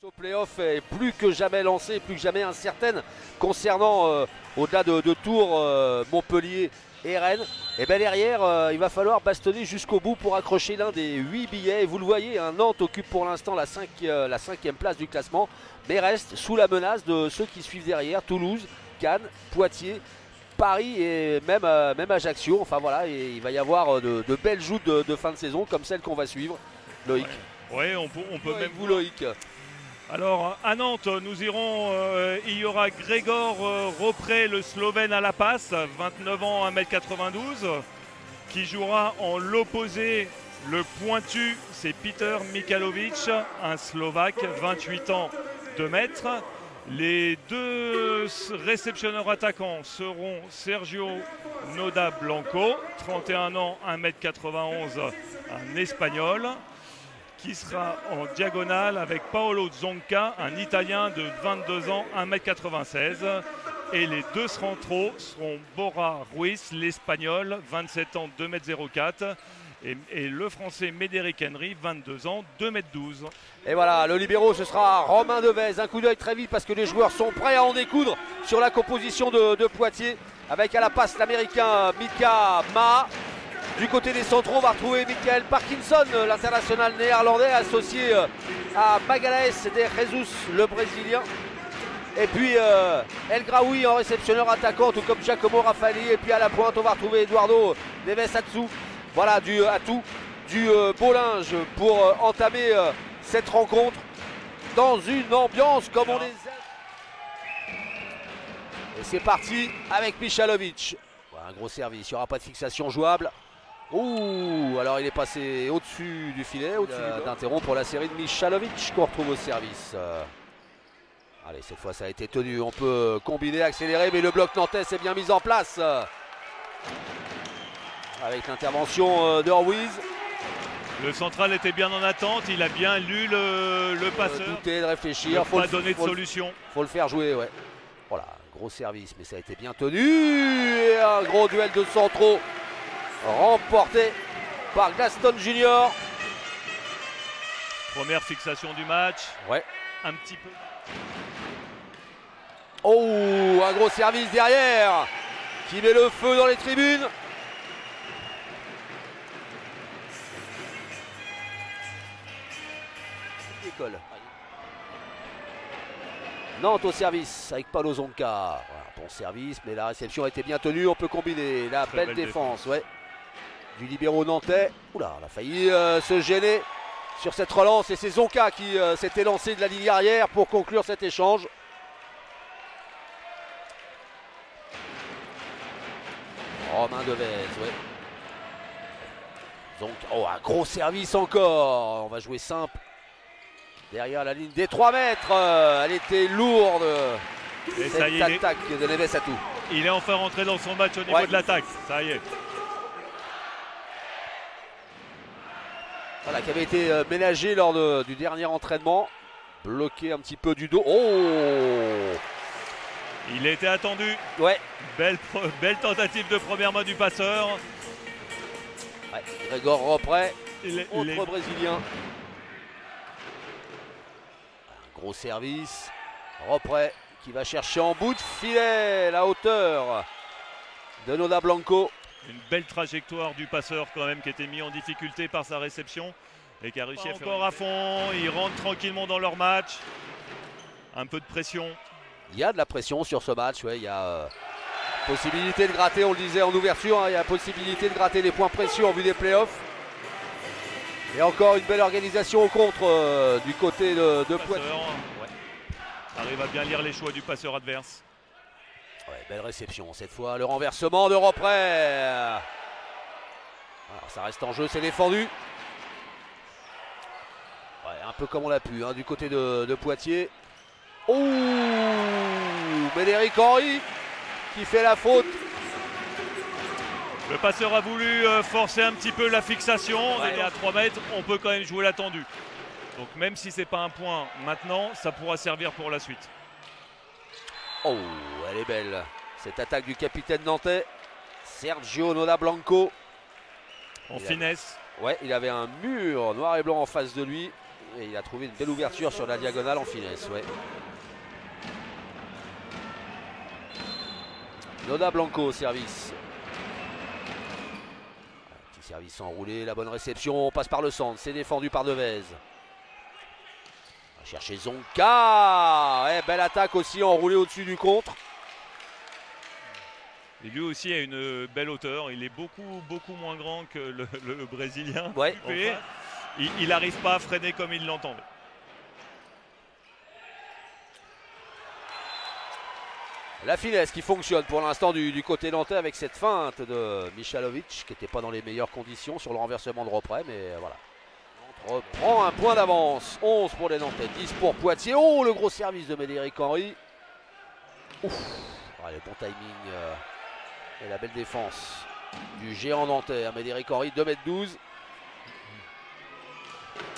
Au play-off est plus que jamais lancée, plus que jamais incertaine concernant au-delà de Tours, Montpellier et Rennes. Et bien derrière, il va falloir bastonner jusqu'au bout pour accrocher l'un des 8 billets. Et vous le voyez, Nantes occupe pour l'instant la 5e place du classement, mais reste sous la menace de ceux qui suivent derrière: Toulouse, Cannes, Poitiers, Paris et même Ajaccio. Enfin voilà, et il va y avoir de belles joutes de fin de saison comme celle qu'on va suivre. Loïc. Ouais, on peut même vous, Loïc. Alors à Nantes, nous irons, il y aura Grégor Ropré, le Slovène à la passe, 29 ans, 1m92, qui jouera en l'opposé. Le pointu, c'est Peter Mikalovic, un Slovaque, 28 ans, 2 mètres. Les deux réceptionneurs attaquants seront Sergio Noda Blanco, 31 ans, 1m91, un Espagnol, qui sera en diagonale avec Paolo Zonca, un Italien de 22 ans, 1m96. Et les deux centraux seront Bora Ruiz, l'Espagnol, 27 ans, 2m04. Et le Français Médéric Henry, 22 ans, 2m12. Et voilà, le libéro, ce sera Romain Devez. Un coup d'œil très vite parce que les joueurs sont prêts à en découdre sur la composition de Poitiers. Avec à la passe l'Américain Mika Ma. Du côté des centraux, on va retrouver Michael Parkinson, l'international néerlandais, associé à Magalhães de Jesus, le Brésilien. Et puis El Graoui en réceptionneur attaquant, tout comme Giacomo Raffaelli. Et puis à la pointe, on va retrouver Eduardo Devesatsu. Voilà, du atout, du beau linge pour entamer cette rencontre dans une ambiance comme on les aime. Et c'est parti avec Michalovic. Voilà, un gros service, il n'y aura pas de fixation jouable. Ouh, alors il est passé au-dessus du filet, au-dessus d'interrompre la série de Michalovic qu'on retrouve au service. Allez, cette fois ça a été tenu, on peut combiner, accélérer, mais le bloc nantais s'est bien mis en place. Avec l'intervention de Ruiz. Le central était bien en attente, il a bien lu le passeur. Douter, de réfléchir, il faut pas donner de solution. Faut le faire jouer, ouais. Voilà, gros service, mais ça a été bien tenu. Et un gros duel de centraux remporté par Gaston Junior. Première fixation du match. Ouais. Un petit peu. Oh, un gros service derrière qui met le feu dans les tribunes. École. Nantes au service avec Paolo Zonca. Voilà, bon service, mais la réception a été bien tenue. On peut combiner. La belle défense, ouais, du libéro nantais. Oula, on a failli se gêner sur cette relance. Et c'est Zonca qui s'était lancé de la ligne arrière pour conclure cet échange. Romain Devez, ouais. Zonca. Oh, un gros service encore. On va jouer simple. Derrière la ligne des 3 mètres, elle était lourde. Et cette ça y est, attaque de Devesatsu. Il est enfin rentré dans son match au niveau de l'attaque. Ça y est. Voilà, qui avait été ménagé lors du dernier entraînement. Bloqué un petit peu du dos. Oh! Il était attendu. Ouais. Belle tentative de première main du passeur. Ouais, Grégor Ropré, autre Brésilien. Gros service, Ropré qui va chercher en bout de filet la hauteur de Noda Blanco. Une belle trajectoire du passeur quand même qui était mis en difficulté par sa réception et qui a réussi à faire encore à fond. Ils rentrent tranquillement dans leur match. Un peu de pression. Il y a de la pression sur ce match, ouais, il y a possibilité de gratter, on le disait en ouverture, hein, il y a possibilité de gratter les points précieux en vue des playoffs. Et encore une belle organisation au contre du côté de Poitiers. Ouais. Arrive à bien lire les choix du passeur adverse. Ouais, belle réception cette fois. Le renversement de Ropré. Alors, ça reste en jeu, c'est défendu. Ouais, un peu comme on l'a pu hein, du côté de Poitiers. Ouh, Médéric Henry qui fait la faute. Le passeur a voulu forcer un petit peu la fixation. Ouais. Et à 3 mètres, on peut quand même jouer l'attendu. Donc même si c'est pas un point maintenant, ça pourra servir pour la suite. Oh, elle est belle. Cette attaque du capitaine nantais, Sergio Noda Blanco. En finesse. Ouais, il avait un mur noir et blanc en face de lui. Et il a trouvé une belle ouverture sur la diagonale en finesse. Ouais. Noda Blanco au service. Petit service enroulé, la bonne réception, on passe par le centre, c'est défendu par Devez. On va chercher Zonka. Ouais, belle attaque aussi enroulée au-dessus du contre. Et lui aussi a une belle hauteur, il est beaucoup moins grand que le Brésilien. Ouais. Il n'arrive pas à freiner comme il l'entendait. La finesse qui fonctionne pour l'instant du côté nantais avec cette feinte de Michalovic qui n'était pas dans les meilleures conditions sur le renversement de Ropré, mais voilà. On reprend un point d'avance. 11 pour les Nantais, 10 pour Poitiers. Oh, le gros service de Médéric Henry. Ouf. Ah, le bon timing et la belle défense du géant nantais. Médéric Henry, 2,12 m.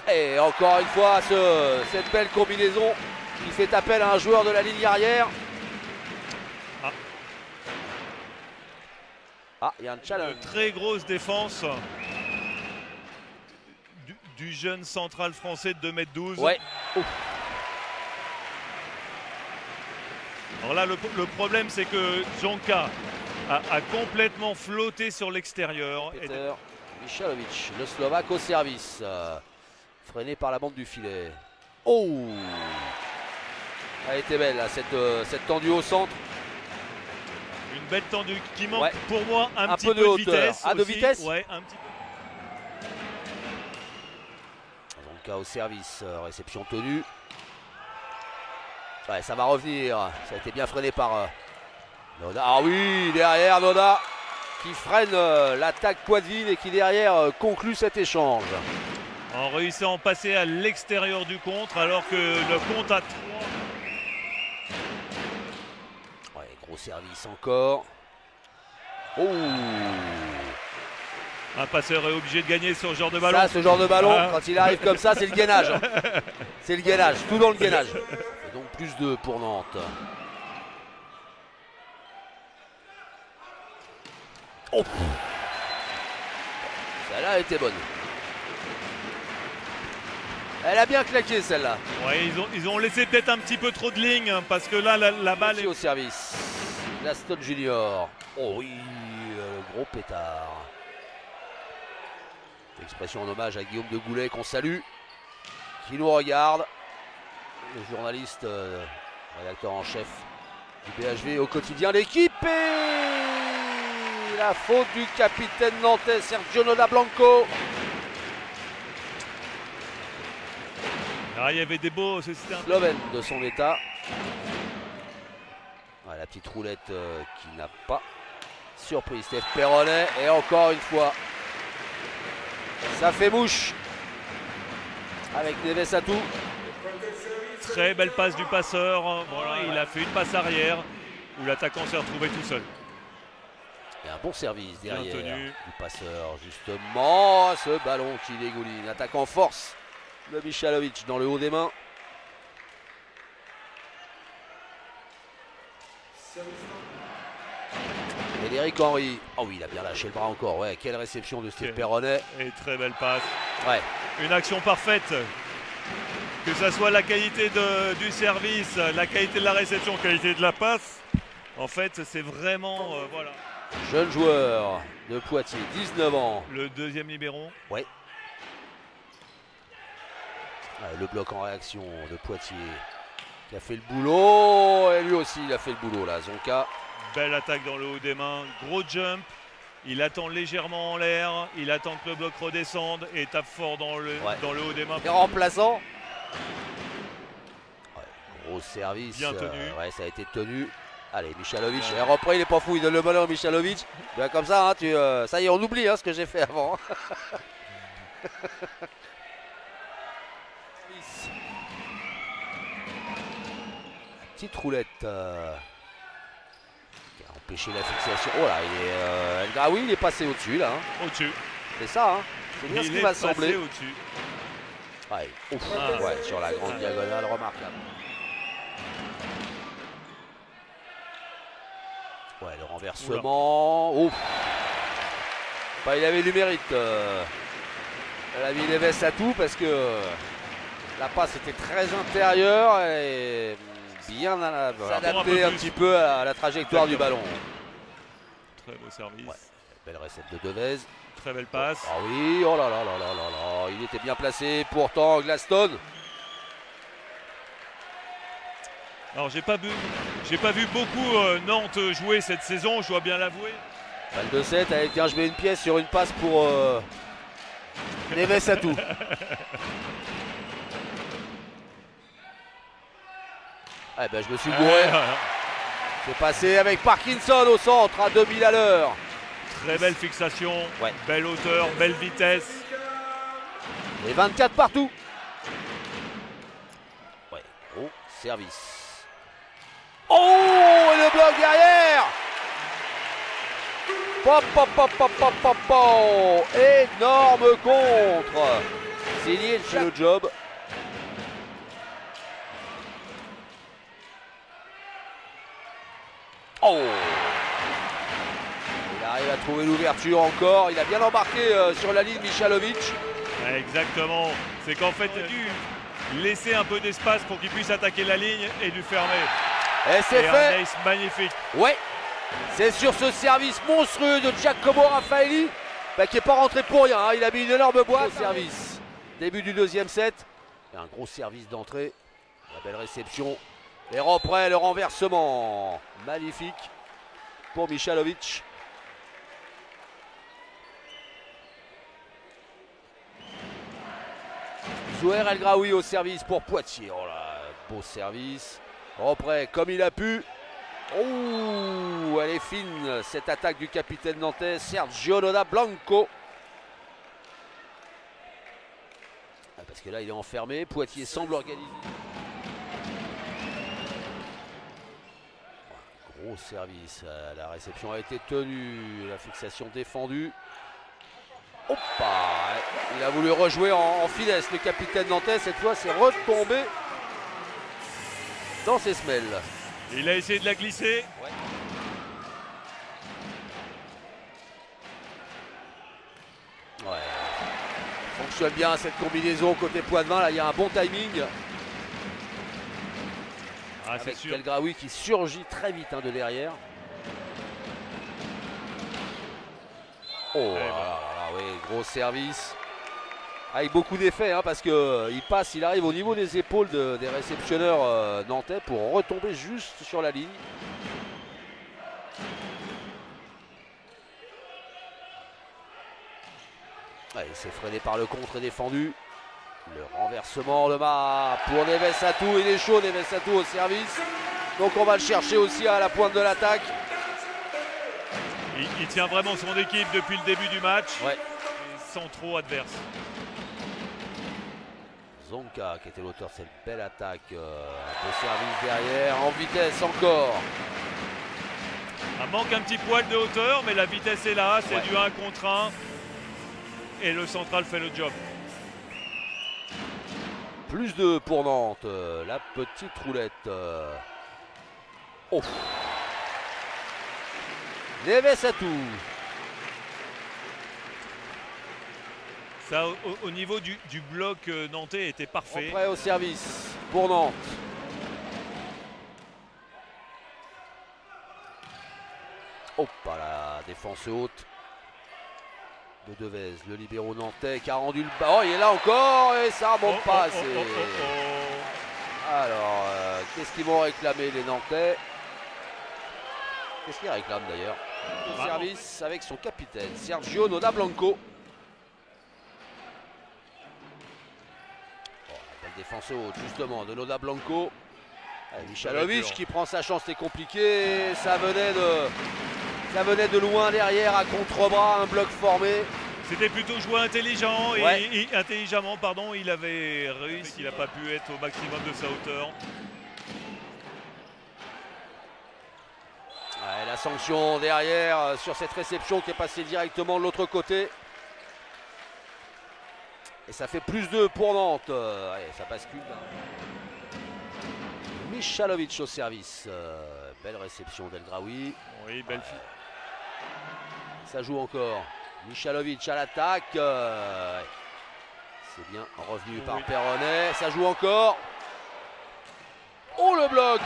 Et encore une fois, cette belle combinaison qui fait appel à un joueur de la ligne arrière. Ah, il y a un challenge. Une très grosse défense du jeune central français de 2,12 m. Ouais. Ouf. Alors là, le problème, c'est que Zonka a complètement flotté sur l'extérieur. Peter Michalovic, le Slovaque au service. Freiné par la bande du filet. Oh! Elle était belle, là, cette tendue au centre. Une belle tendue qui manque, ouais, pour moi un petit peu de vitesse. Ah, de vitesse? Ouais, un petit peu. Zonka au service, réception tenue. Ouais, ça va revenir. Ça a été bien freiné par Noda. Ah oui, derrière Noda qui freine l'attaque Poitvin et qui derrière conclut cet échange. En réussissant à passer à l'extérieur du contre alors que le compte à 3. Ouais, gros service encore. Oh! Un passeur est obligé de gagner sur ce genre de ballon. Ça, ce genre de ballon, quand il arrive comme ça, c'est le gainage. Hein. C'est le gainage, tout dans le gainage. Et donc plus 2 pour Nantes. Oh! Celle-là était bonne. Elle a bien claqué celle-là. Ouais, ils ont laissé peut-être un petit peu trop de lignes parce que là la balle est au service. Glaston Junior. Oh oui, le gros pétard. Expression en hommage à Guillaume de Goulet qu'on salue, qui nous regarde. Le journaliste, rédacteur en chef du BHV au quotidien l'équipe. Et la faute du capitaine nantais Sergio Noda Blanco. Ah, il y avait des beaux. Slovène de son état. Ouais, la petite roulette qui n'a pas surpris Steph Perronnet. Et encore une fois, ça fait mouche avec Neves Atou. Très belle passe du passeur. Voilà, il a fait une passe arrière où l'attaquant s'est retrouvé tout seul. Et un bon service derrière du passeur. Justement, ce ballon qui dégouline. Attaque en force de Michalovic dans le haut des mains. Médéric Henry. Oh oui, il a bien lâché le bras encore. Ouais, quelle réception de Steve Perronnet. Et très belle passe. Ouais. Une action parfaite. Que ça soit la qualité du service, la qualité de la réception, la qualité de la passe. En fait, c'est vraiment... voilà. Jeune joueur de Poitiers, 19 ans. Le deuxième libéron. Ouais. Le bloc en réaction de Poitiers qui a fait le boulot. Et lui aussi, il a fait le boulot là, Zonka. Belle attaque dans le haut des mains, gros jump, il attend légèrement en l'air, il attend que le bloc redescende et tape fort dans le haut des mains. Et remplaçant. Ouais, gros service. Bien tenu. Ouais, ça a été tenu. Allez, Michalovic. Et après, il est pas fou, il donne le ballon à Michalovic. Ben, comme ça, hein, ça y est, on oublie ce que j'ai fait avant. Petite roulette. Empêcher la fixation. Oh là, il est. Ah oui, il est passé au-dessus là. Hein. Au-dessus. C'est ça, hein. C'est bien ce qui va sembler. Au-dessus. Ouais. Ouais, sur la grande diagonale, remarquable. Ouais, le renversement. Ouf. Bah, il avait du mérite. Elle a mis les vestes à tout parce que La passe était très intérieure et bien adaptée un petit peu à la trajectoire du ballon. Très beau service. Ouais. Belle recette de Devez. Très belle passe. Ah oui, oh là là là là là là, il était bien placé. Pourtant, Glaston. Alors j'ai pas vu beaucoup Nantes jouer cette saison, je dois bien l'avouer. Balle de 7, allez tiens, je mets une pièce sur une passe pour Neves Atou. Eh ben je me suis gouré. C'est passé avec Parkinson au centre à 2000 à l'heure. Très belle fixation, ouais. Belle hauteur, belle vitesse. Et 24 partout. Ouais, gros service. Oh, et le bloc derrière. Pop, pop, pop, pop, pop, pop, pop. Énorme contre. Signé fait le job. Oh. Il arrive à trouver l'ouverture encore. Il a bien embarqué sur la ligne Michalovic. Exactement. C'est qu'en fait, il a dû laisser un peu d'espace pour qu'il puisse attaquer la ligne et lui fermer. Et c'est fait. Un ace magnifique. Ouais. C'est sur ce service monstrueux de Giacomo Raffaelli qui n'est pas rentré pour rien. Hein. Il a mis une énorme boîte. Service. Début du deuxième set. Et un gros service d'entrée. La belle réception. Et après le renversement. Magnifique pour Michalovic. Zouher El Graoui au service pour Poitiers. Oh là, beau service. Après, comme il a pu. Oh, elle est fine cette attaque du capitaine nantais Sergio Noda Blanco. Parce que là il est enfermé, Poitiers semble organisé. Gros service, la réception a été tenue, la fixation défendue. Hop, il a voulu rejouer en finesse le capitaine nantais, cette fois c'est retombé dans ses semelles. Il a essayé de la glisser. Ouais. Ouais. Fonctionne bien cette combinaison côté Poitvin. Là, il y a un bon timing. Ah, avec sûr. El Graoui qui surgit très vite de derrière. Oh là là, oui, gros service. Avec beaucoup d'effets parce qu'il passe, il arrive au niveau des épaules des réceptionneurs nantais pour retomber juste sur la ligne. Ouais, il s'est freiné par le contre et défendu. Le renversement de Ma pour Neves Atou. Il est chaud, Neves Atou au service. Donc on va le chercher aussi à la pointe de l'attaque. Il tient vraiment son équipe depuis le début du match. Ouais. Sans trop adverse. Zonka qui était l'auteur de cette belle attaque. Un beau service derrière, en vitesse encore. Il manque un petit poil de hauteur, mais la vitesse est là. C'est du 1 contre 1. Et le central fait le job. Plus de pour Nantes. La petite roulette. Oh. Neves Atou. Ça, au niveau du bloc nantais, était parfait. Prêt au service pour Nantes. Hop, la défense haute de Devez, le libéraux nantais qui a rendu le bas. Oh, il est là encore et ça remonte pas assez. Alors, qu'est-ce qu'ils vont réclamer les Nantais? Qu'est-ce qu'ils réclament d'ailleurs? Le service avec son capitaine, Sergio Noda Blanco. Belle défense haute justement de Noda Blanco. Michalovic qui prend sa chance, c'est compliqué. Ça venait de loin derrière à contre-bras, un bloc formé. C'était plutôt joué intelligent et intelligemment, pardon, il avait réussi, il n'a pas pu être au maximum de sa hauteur. Ouais, la sanction derrière sur cette réception qui est passée directement de l'autre côté. Et ça fait plus 2 pour Nantes. Allez, ça bascule. Michalovic au service. Belle réception d'El Graoui. Oui, belle fille. Ça joue encore. Michalovic à l'attaque. C'est bien revenu par Perronnet. Ça joue encore. Oh, le bloc.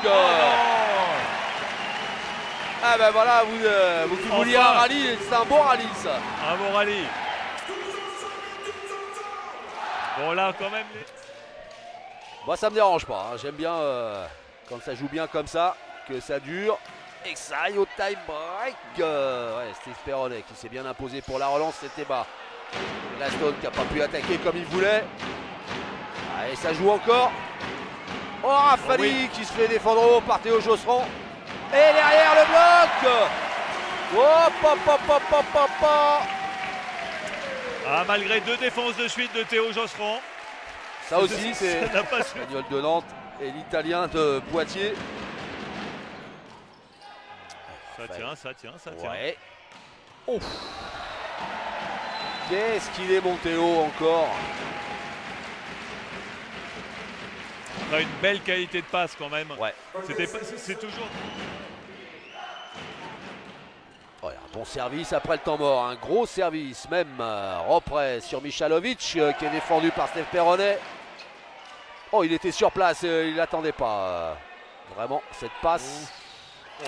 Ah ben voilà, vous qui vouliez un rallye, c'est un bon rallye ça. Un bon rallye. Bon là quand même. Moi ça me dérange pas, hein. J'aime bien quand ça joue bien comme ça, que ça dure et que ça aille au time break. Ouais, Steve Perronnet qui s'est bien imposé pour la relance, c'était bas. Gladstone qui n'a pas pu attaquer comme il voulait. Allez, ça joue encore. Oh, Rafali qui se fait défendre haut par Théo Josserand. Et derrière le bloc. Hop, hop, hop, hop, hop, hop, hop. Ah, malgré 2 défenses de suite de Théo Josserand. Ça aussi, c'est l'Espagnol de Nantes et l'Italien de Poitiers. Ça tient, ça tient, ça tient. Ouais. Ouf. Qu'est-ce qu'il est monté haut encore. On a une belle qualité de passe quand même. Ouais. C'est toujours... Ouais, un bon service après le temps mort. Un gros service même. Repret sur Michalovic qui est défendu par Steve Perronnet. Oh, il était sur place. Il n'attendait pas. Vraiment, cette passe.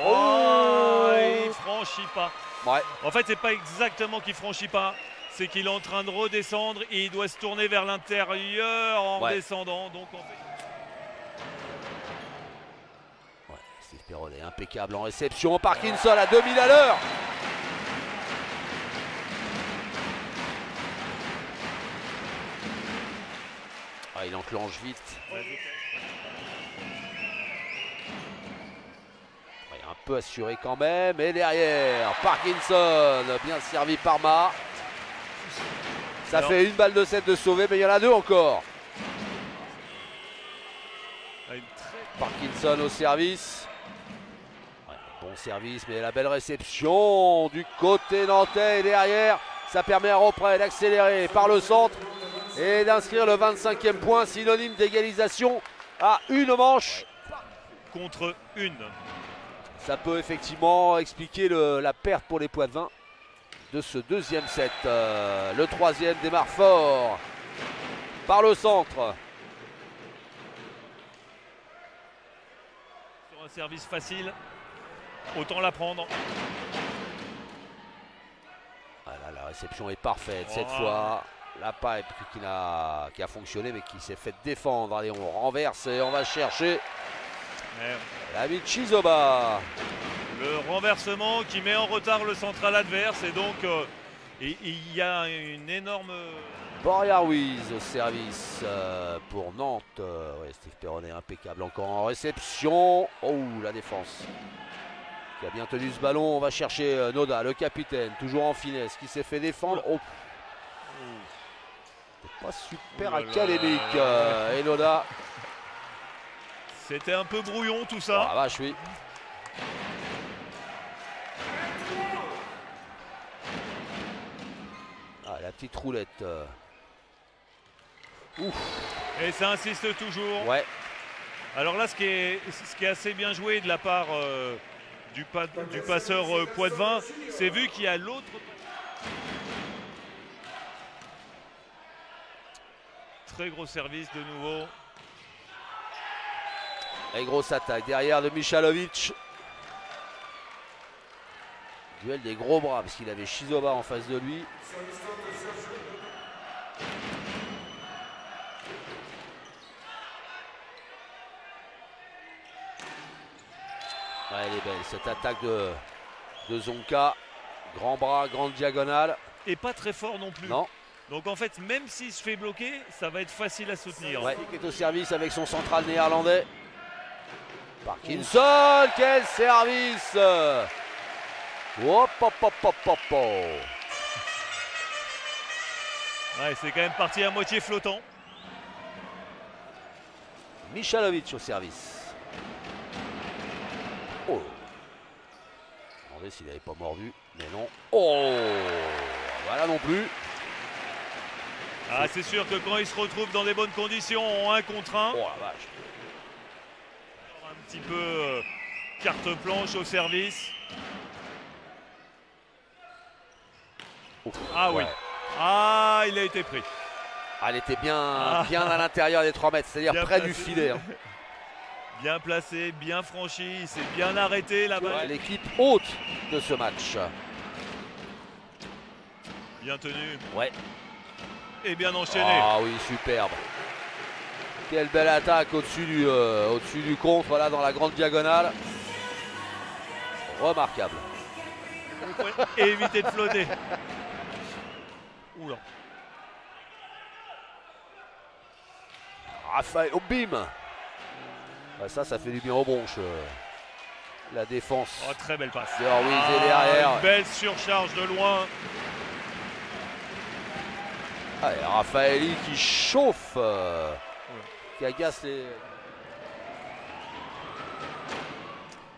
Oh, il franchit pas. Ouais. En fait, c'est pas exactement qu'il franchit pas. C'est qu'il est en train de redescendre et il doit se tourner vers l'intérieur en descendant. Donc en fait... Steve Perronnet impeccable en réception. Parkinson à 2000 à l'heure. Ah, il enclenche vite. Un peu assuré quand même. Et derrière, Parkinson, bien servi par Ma. Ça fait une balle de 7 de sauvé, mais il y en a 2 encore. Parkinson au service. Ouais, bon service, mais la belle réception du côté nantais. Et derrière, ça permet à Repret d'accélérer par le centre et d'inscrire le 25e point, synonyme d'égalisation à une manche. Contre une. Ça peut effectivement expliquer la perte pour les Poitevins de ce deuxième set. Le troisième démarre fort par le centre. Sur un service facile, autant la prendre. Voilà, la réception est parfaite cette fois. La pipe qui a fonctionné mais qui s'est fait défendre. Allez, on renverse et on va chercher l'ami Chizoba. Le renversement qui met en retard le central adverse et donc il y a une énorme... Borja Ruiz au service pour Nantes. Steve Perronnet impeccable encore en réception. Oh, la défense qui a bien tenu ce ballon. On va chercher Noda, le capitaine, toujours en finesse, qui s'est fait défendre. Oh. Pas super académique. Et Noda. C'était un peu brouillon tout ça. Ah vache, oui. Ah, la petite roulette. Ouf. Et ça insiste toujours. Ouais. Alors là, ce qui est assez bien joué de la part du passeur Poitevin, c'est vu qu'il y a l'autre. Très gros service de nouveau. Et grosse attaque derrière de Michalovic. Duel des gros bras parce qu'il avait Chizoba en face de lui. Ouais, elle est belle cette attaque de Zonka. Grand bras, grande diagonale. Et pas très fort non plus. Non. Donc en fait, même s'il se fait bloquer, ça va être facile à soutenir. Ouais, qui est au service avec son central néerlandais. Parkinson, quel service! Hop, hop, hop, hop, hop, hop. Ouais, c'est quand même parti à moitié flottant. Michalovic au service. Oh! Je me demandais s'il n'avait pas mordu, mais non. Oh! Voilà non plus. Ah, c'est sûr que quand il se retrouve dans des bonnes conditions en 1 contre 1. Oh la vache! Un petit peu carte blanche au service. Ouf, ah oui. Ah, il a été pris. Ah, elle était bien à l'intérieur des 3 mètres, c'est-à-dire près du filet. Hein. Bien placé, bien franchi, il s'est bien arrêté là-bas. Ouais, l'équipe haute de ce match. Bien tenu. Ouais. Et bien enchaîné. Ah oui, superbe. Quelle belle attaque au-dessus du contre, là, dans la grande diagonale. Remarquable. Et éviter de flotter. Oula. Raphaël, oh, bim. Ah, ça fait du bien aux bronches. La défense. Oh, très belle passe. De Ruiz est derrière. Une belle surcharge de loin. Ah, et Raffaelli qui chauffe. Qui agace les...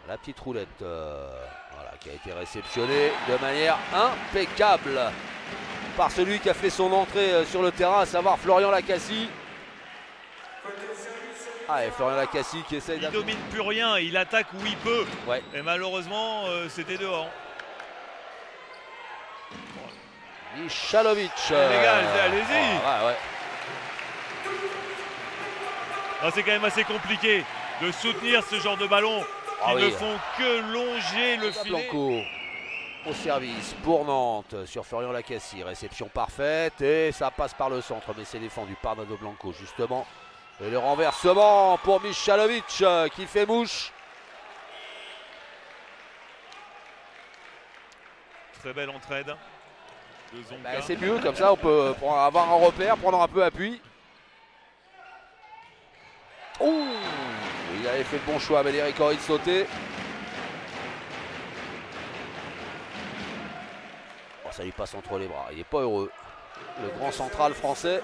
La petite roulette. Voilà, qui a été réceptionnée de manière impeccable par celui qui a fait son entrée sur le terrain, à savoir Florian Lacassie. Ah, et Florian Lacassie qui essaye Il domine plus rien, il attaque où il peut. Ouais. Et malheureusement, c'était dehors. Michalovic. Allez-y. Oh, ouais. Ah, c'est quand même assez compliqué de soutenir ce genre de ballon qui ne font que longer le filet. Blanco au service pour Nantes sur Florian Lacassie. Réception parfaite et ça passe par le centre, mais c'est défendu par Nado Blanco justement. Et le renversement pour Michalovic qui fait mouche. Très belle entraide de Zonka. C'est mieux, comme ça on peut avoir un repère, prendre un peu appui. Ouh, il avait fait le bon choix, mais Eric Henry de sauter. Oh, ça lui passe entre les bras, il n'est pas heureux. Le grand central français.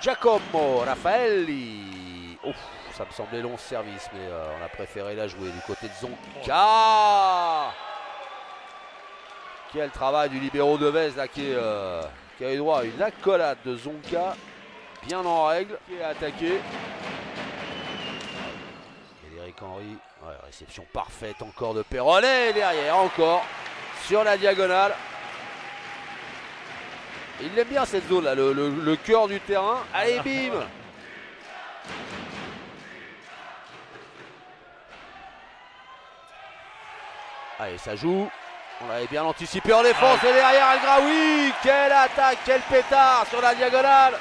Giacomo Raffaelli. Ouf, ça me semblait long ce service, mais on a préféré la jouer du côté de Zonka. Quel travail du libéro de Vez là, qui a eu droit à une accolade de Zonka, bien en règle, qui est attaqué. Et Eric Henry, ouais, réception parfaite encore de Perronnet derrière, encore sur la diagonale. Il aime bien cette zone là, le cœur du terrain. Allez, bim. Allez, ça joue. On l'avait bien anticipé en défense. Et derrière El Graoui. Quelle attaque, quel pétard sur la diagonale.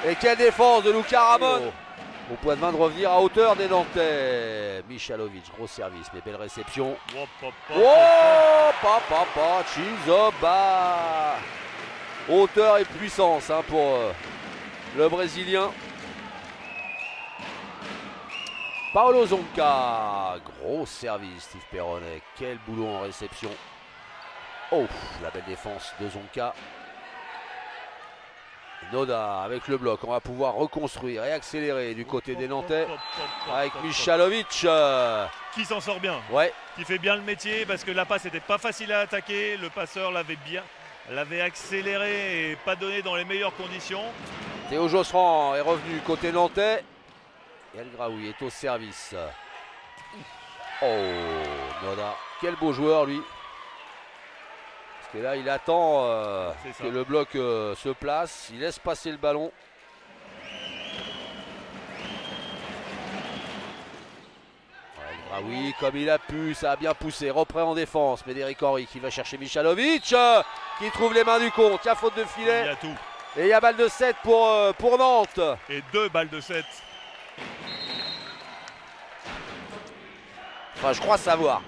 Et quelle défense de Luca Ramon. Au point de main de revenir à hauteur des Nantais. Michalovic, gros service, mais belle réception. Oh, papa, Chizoba. Hauteur et puissance pour le Brésilien. Paolo Zonka, gros service, Steve Perronnet. Quel boulot en réception. Oh, la belle défense de Zonka. Noda avec le bloc, on va pouvoir reconstruire et accélérer du côté des Nantais avec Michalovic. Qui s'en sort bien, ouais. Qui fait bien le métier parce que la passe n'était pas facile à attaquer. Le passeur l'avait accéléré et pas donné dans les meilleures conditions. Théo Josserand est revenu côté nantais. Et El Graoui est au service. Oh, Noda, quel beau joueur lui. Et là, il attend que le bloc se place. Il laisse passer le ballon. Ah oui, comme il a pu, ça a bien poussé. Repris en défense. Médéric Henry qui va chercher Michalovic. Qui trouve les mains du compte. Il y a faute de filet. Il y a tout. Et il y a balle de 7 pour Nantes. Et 2 balles de 7. Enfin, je crois savoir.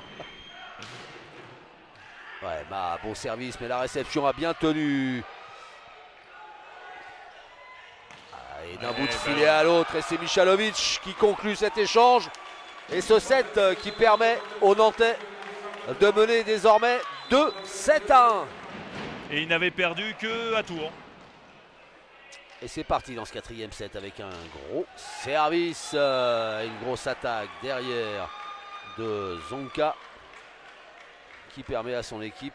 Ouais, bah, bon service, mais la réception a bien tenu. Et d'un bout de filet à l'autre, et c'est Michalovic qui conclut cet échange. Et ce 7 qui permet aux Nantais de mener désormais 2-7-1. Et il n'avait perdu que à Tours. Et c'est parti dans ce 4e set avec un gros service, une grosse attaque derrière de Zonka, qui permet à son équipe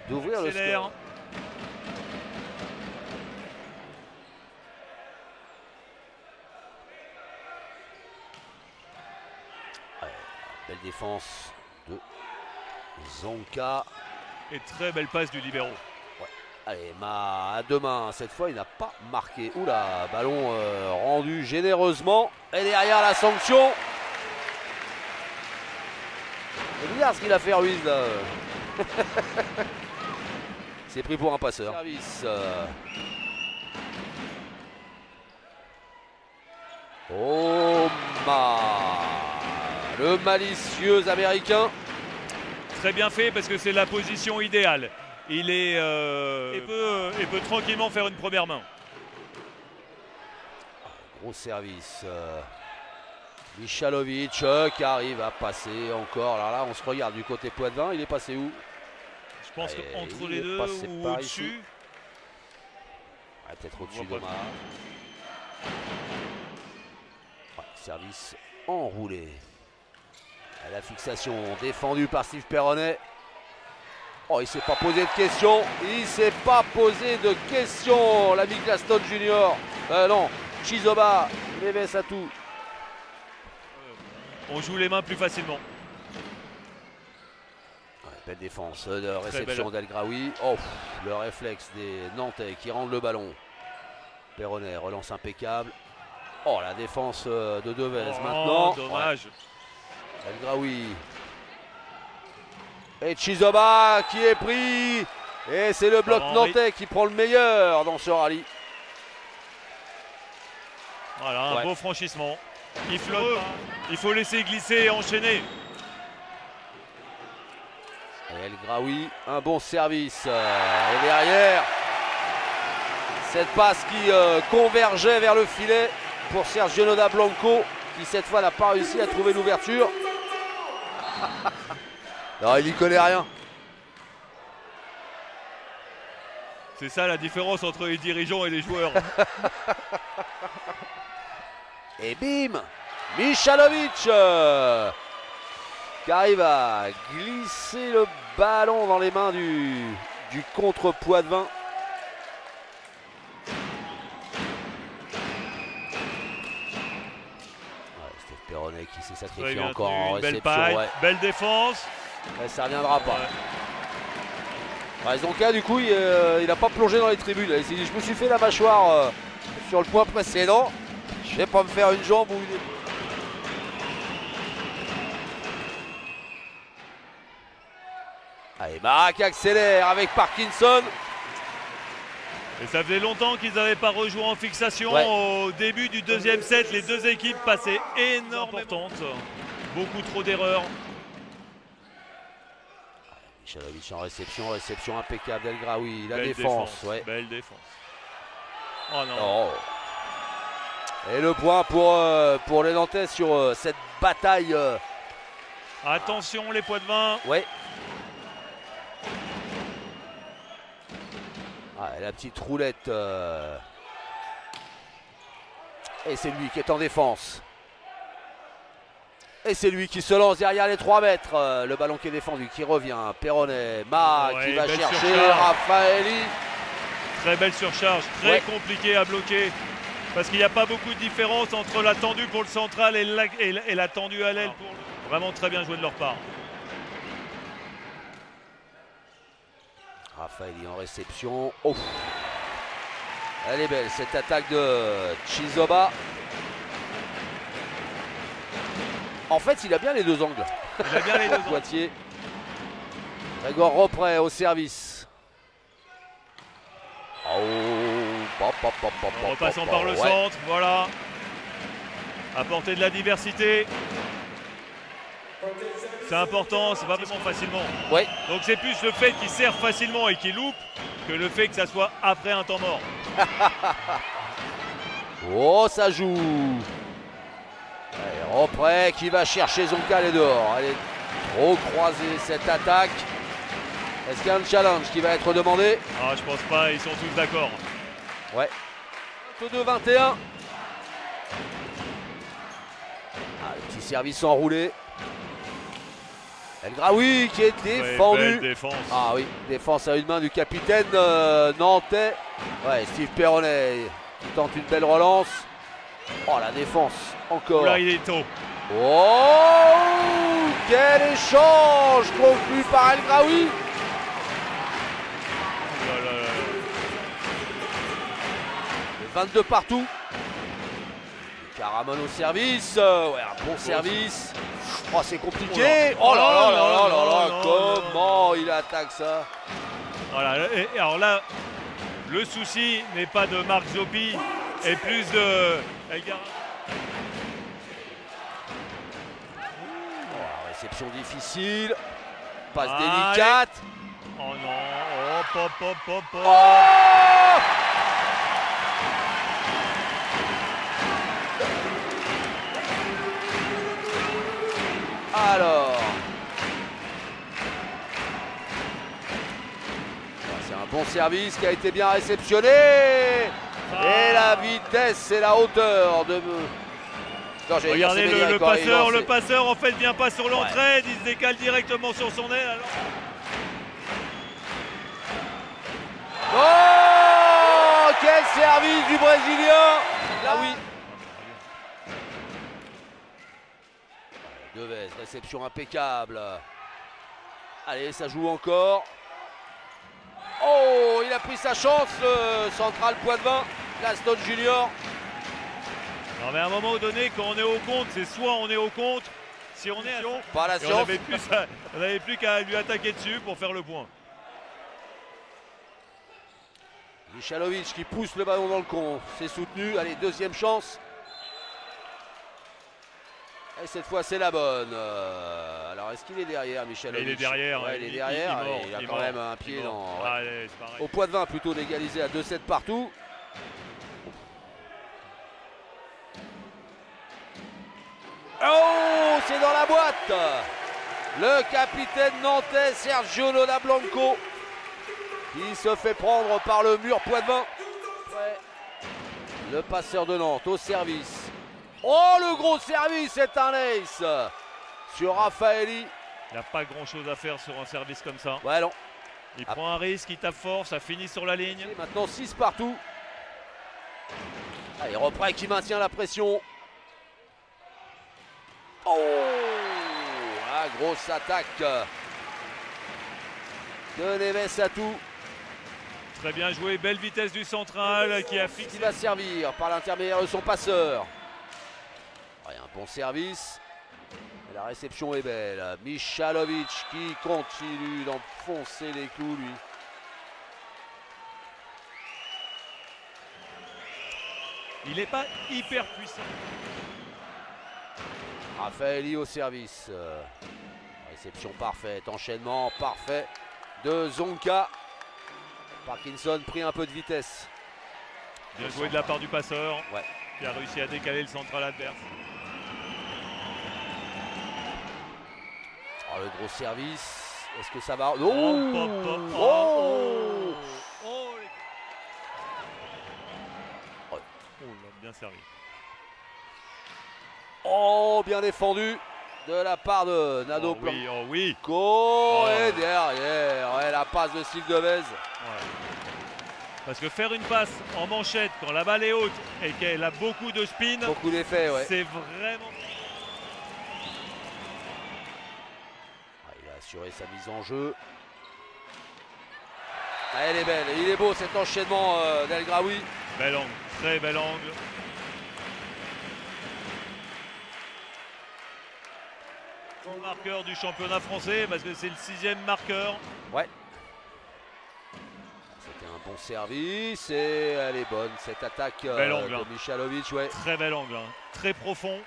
d'ouvrir le score. Ouais, belle Belle défense de Zonka. Et très belle passe du libéro. Allez, Ma à deux mains, cette fois il n'a pas marqué. Oula, ballon rendu généreusement. Et derrière la sanction. C'est bizarre ce qu'il a fait Ruiz là. C'est pris pour un passeur. Service. Le malicieux américain. Très bien fait parce que c'est la position idéale. Il est et peut tranquillement faire une première main. Gros service. Michalovic qui arrive à passer encore. Alors là, on se regarde du côté Poitvin. Il est passé où? Je pense qu'entre les deux ou au-dessus. Peut-être au-dessus de Mara. Service enroulé. La fixation défendue par Steve Perronnet. Oh, il s'est pas posé de questions. Il s'est pas posé de questions. L'ami Glaston Junior. Non, Chizoba, Neves à tout. On joue les mains plus facilement. Belle défense de réception d'El Graoui. Oh, le réflexe des Nantais qui rendent le ballon. Perronnet relance impeccable. Oh, la défense de Devez maintenant. Dommage. El Graoui. Et Chizoba qui est pris. Et c'est le bloc nantais qui prend le meilleur dans ce rallye. Voilà, un beau franchissement. Il flotte. Il faut laisser glisser et enchaîner. Et El Graoui, un bon service. Et derrière, cette passe qui convergeait vers le filet pour Sergio Noda Blanco, qui cette fois n'a pas réussi à trouver l'ouverture. Non, il n'y connaît rien. C'est ça la différence entre les dirigeants et les joueurs. Et bim, Michalovic qui arrive à glisser le ballon dans les mains du contre-Poitvin. Steve Perronnet qui s'est sacrifié encore en réception. Belle défense. Ça ne reviendra pas. Zonka du coup il n'a pas plongé dans les tribunes. Il s'est dit je me suis fait la mâchoire sur le point précédent. Je vais pas me faire une jambe ou une... Allez, Mara qui accélère avec Parkinson. Et ça faisait longtemps qu'ils n'avaient pas rejoué en fixation. Au début du deuxième set, les deux équipes passaient énormément. Beaucoup trop d'erreurs. Michalovic en réception impeccable d'El Graoui. La défense. Belle défense. Oh non. Oh. Et le point pour les Nantais sur cette bataille. Attention les Poitvins. Ouais. La petite roulette. Et c'est lui qui est en défense. Et c'est lui qui se lance derrière les 3 mètres. Le ballon qui est défendu, qui revient. Perronnet, qui va chercher Raffaeli. Très belle surcharge, très compliqué à bloquer. Parce qu'il n'y a pas beaucoup de différence entre la tendue pour le central et la tendue à l'aile. Vraiment très bien joué de leur part. Raffaeli en réception. Oh. Elle est belle cette attaque de Chizoba. En fait, il a bien les deux angles. Il a bien les deux angles. Poitiers. Grégor Ropré au service. En repassant par le centre, voilà. Apporter de la diversité. C'est important, c'est pas vraiment facilement. Donc c'est plus le fait qu'il serve facilement et qu'il loupe que le fait que ça soit après un temps mort. Oh, ça joue. Allez, Ropré qui va chercher Zonka, elle est dehors. Elle est trop croisée cette attaque. Est-ce qu'il y a un challenge qui va être demandé? Ah, je pense pas, ils sont tous d'accord. Ouais. 22-21. Le petit service enroulé. El Graoui qui est défendu. Belle défense. Ah oui, défense à une main du capitaine nantais. Steve Perronnet qui tente une belle relance. Oh, la défense encore. Là, il est tôt. Oh, Quel échange conclu par El Graoui. Oh là là là. 22 partout. Caramon au service. Ouais, un bon service. Oh, c'est compliqué. Oh là là là là là là. Comment il attaque ça? Voilà. Et alors là, le souci n'est pas de Marc Zoppi et plus de Réception difficile. Passe délicate. Oh non. Hop, hop, hop, hop, hop. Oh! Alors, c'est un bon service qui a été bien réceptionné. Et la vitesse et la hauteur de... Non, regardez le passeur en fait vient pas sur l'entrée, il se décale directement sur son aile. Alors... Oh, quel service du Brésilien. Là oui. Devez, réception impeccable. Allez, ça joue encore. Oh, il a pris sa chance, le central Poitvin, Laston Junior. Non mais à un moment donné, quand on est au compte, c'est soit on est au contre, si on est à pas la science. On n'avait plus qu'à lui attaquer dessus pour faire le point. Michalovic qui pousse le ballon dans le con, c'est soutenu. Allez, deuxième chance. Et cette fois, c'est la bonne. Alors, est-ce qu'il est derrière, Michalovic? Il est derrière. Ouais, il est derrière. Il a quand même un pied dans... Ouais. Allez, au Poitvin, plutôt d'égaliser à 2-7 partout. Oh, c'est dans la boîte. Le capitaine nantais Sergio Loda Blanco qui se fait prendre par le mur Poitvin. Ouais. Le passeur de Nantes au service. Oh, le gros service, c'est un ace sur Raffaelli. Il n'a pas grand chose à faire sur un service comme ça. Ouais, non. Il prend un risque, il tape fort, ça finit sur la ligne. Et maintenant 6 partout. Allez, Roprey qui maintient la pression. Oh, la grosse attaque de Neves Atou. Très bien joué, belle vitesse du central qui a fixé. Qui va servir par l'intermédiaire de son passeur. Il y a un bon service. Et la réception est belle. Michalovic qui continue d'enfoncer les clous, lui. Il n'est pas hyper puissant. Raffaelli au service. Réception parfaite, enchaînement parfait de Zonka. Parkinson pris un peu de vitesse. Bien joué de la part du passeur. Ouais. Qui a réussi à décaler le central adverse. Oh, le gros service. Est-ce que ça va? Bien servi. Oh, bien défendu de la part de Nado Blanco. Oui, oh oui. Et derrière, ouais, la passe de Steve Devez. Ouais. Parce que faire une passe en manchette quand la balle est haute et qu'elle a beaucoup de spin, beaucoup d'effets, ouais. C'est vraiment... Il a assuré sa mise en jeu. Ah, elle est belle, il est beau cet enchaînement d'El Graoui. Bel angle, très bel angle. Marqueur du championnat français parce que c'est le 6e marqueur. Ouais. C'était un bon service et elle est bonne cette attaque de Michalovic. Ouais. Très bel angle, hein. Très profond.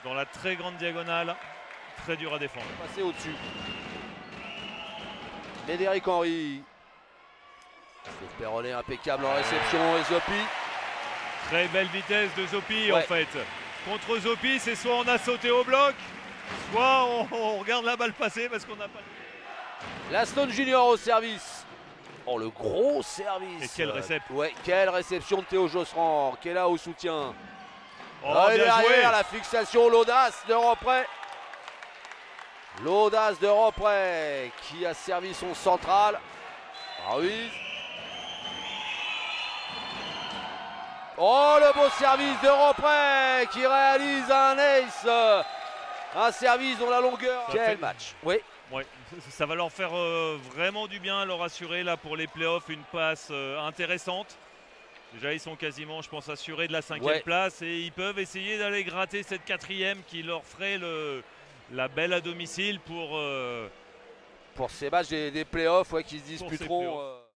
Dans la très grande diagonale. Très dur à défendre. Passer au-dessus. Médéric Henry. Steve Perronnet impeccable en réception et Zoppi. Très belle vitesse de Zoppi en fait. Contre Zoppi, c'est soit on a sauté au bloc, soit on regarde la balle passer parce qu'on n'a pas... Laston Junior au service. Oh, le gros service. Et quelle réception. Ouais, quelle réception de Théo Josserand qui est là au soutien. Oh, là, bien derrière, joué. La fixation, l'audace de Roprey. L'audace de Roprey qui a servi son central. Ruiz. Oh, le beau service de Roprey qui réalise un ace Un service dans la longueur. Quel match. Oui. Ouais, ça va leur faire vraiment du bien, leur assurer là pour les playoffs une passe intéressante. Déjà ils sont quasiment, je pense, assurés de la 5e place et ils peuvent essayer d'aller gratter cette 4e qui leur ferait la belle à domicile pour ces matchs des playoffs qui se disputeront.